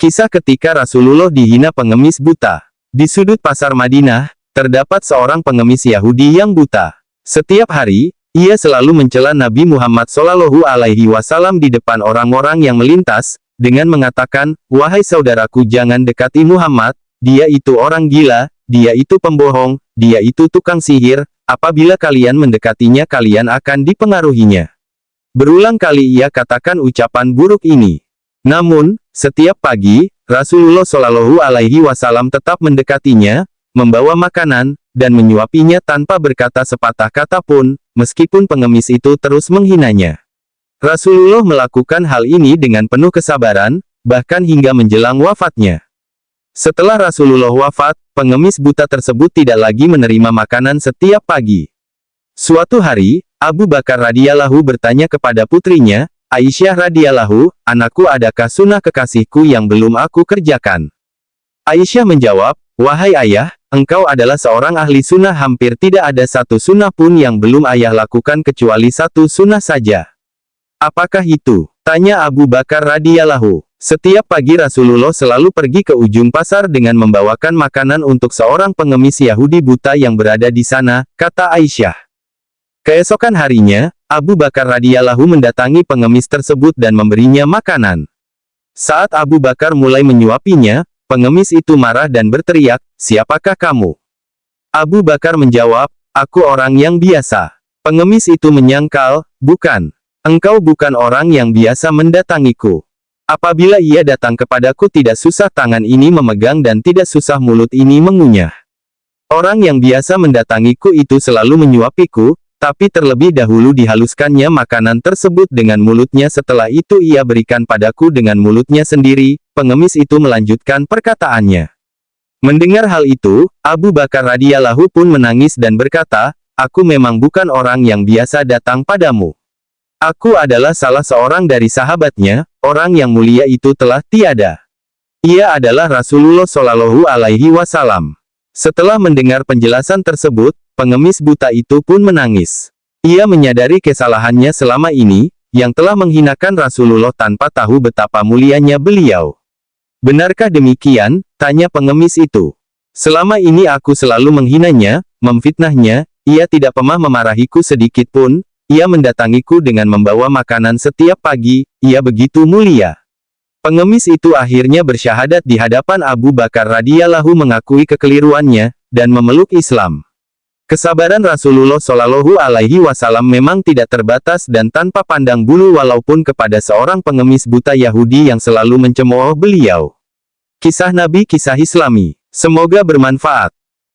Kisah ketika Rasulullah dihina pengemis buta. Di sudut pasar Madinah, terdapat seorang pengemis Yahudi yang buta. Setiap hari, ia selalu mencela Nabi Muhammad SAW di depan orang-orang yang melintas, dengan mengatakan, "Wahai saudaraku, jangan dekati Muhammad, dia itu orang gila, dia itu pembohong, dia itu tukang sihir, apabila kalian mendekatinya kalian akan dipengaruhinya." Berulang kali ia katakan ucapan buruk ini. Namun, setiap pagi, Rasulullah SAW tetap mendekatinya, membawa makanan, dan menyuapinya tanpa berkata sepatah kata pun, meskipun pengemis itu terus menghinanya. Rasulullah melakukan hal ini dengan penuh kesabaran, bahkan hingga menjelang wafatnya. Setelah Rasulullah wafat, pengemis buta tersebut tidak lagi menerima makanan setiap pagi. Suatu hari, Abu Bakar radhiyallahu bertanya kepada putrinya, Aisyah radhiyallahu, "Anakku, adakah sunnah kekasihku yang belum aku kerjakan?" Aisyah menjawab, "Wahai ayah, engkau adalah seorang ahli sunnah, hampir tidak ada satu sunnah pun yang belum ayah lakukan kecuali satu sunnah saja." "Apakah itu?" tanya Abu Bakar radhiyallahu. Setiap pagi Rasulullah selalu pergi ke ujung pasar dengan membawakan makanan untuk seorang pengemis Yahudi buta yang berada di sana, kata Aisyah. Keesokan harinya, Abu Bakar radhiyallahu mendatangi pengemis tersebut dan memberinya makanan. Saat Abu Bakar mulai menyuapinya, pengemis itu marah dan berteriak, "Siapakah kamu?" Abu Bakar menjawab, "Aku orang yang biasa." Pengemis itu menyangkal, "Bukan. Engkau bukan orang yang biasa mendatangiku. Apabila ia datang kepadaku tidak susah tangan ini memegang dan tidak susah mulut ini mengunyah. Orang yang biasa mendatangiku itu selalu menyuapiku, tapi terlebih dahulu dihaluskannya makanan tersebut dengan mulutnya, setelah itu ia berikan padaku dengan mulutnya sendiri." Pengemis itu melanjutkan perkataannya. Mendengar hal itu, Abu Bakar radhiyallahu pun menangis dan berkata, "Aku memang bukan orang yang biasa datang padamu. Aku adalah salah seorang dari sahabatnya, orang yang mulia itu telah tiada. Ia adalah Rasulullah SAW." Setelah mendengar penjelasan tersebut, pengemis buta itu pun menangis. Ia menyadari kesalahannya selama ini, yang telah menghinakan Rasulullah tanpa tahu betapa mulianya beliau. "Benarkah demikian?" tanya pengemis itu. "Selama ini aku selalu menghinanya, memfitnahnya, ia tidak pernah memarahiku sedikit pun, ia mendatangiku dengan membawa makanan setiap pagi, ia begitu mulia." Pengemis itu akhirnya bersyahadat di hadapan Abu Bakar radhiyallahu, mengakui kekeliruannya, dan memeluk Islam. Kesabaran Rasulullah SAW memang tidak terbatas dan tanpa pandang bulu walaupun kepada seorang pengemis buta Yahudi yang selalu mencemooh beliau. Kisah Nabi, kisah Islami. Semoga bermanfaat.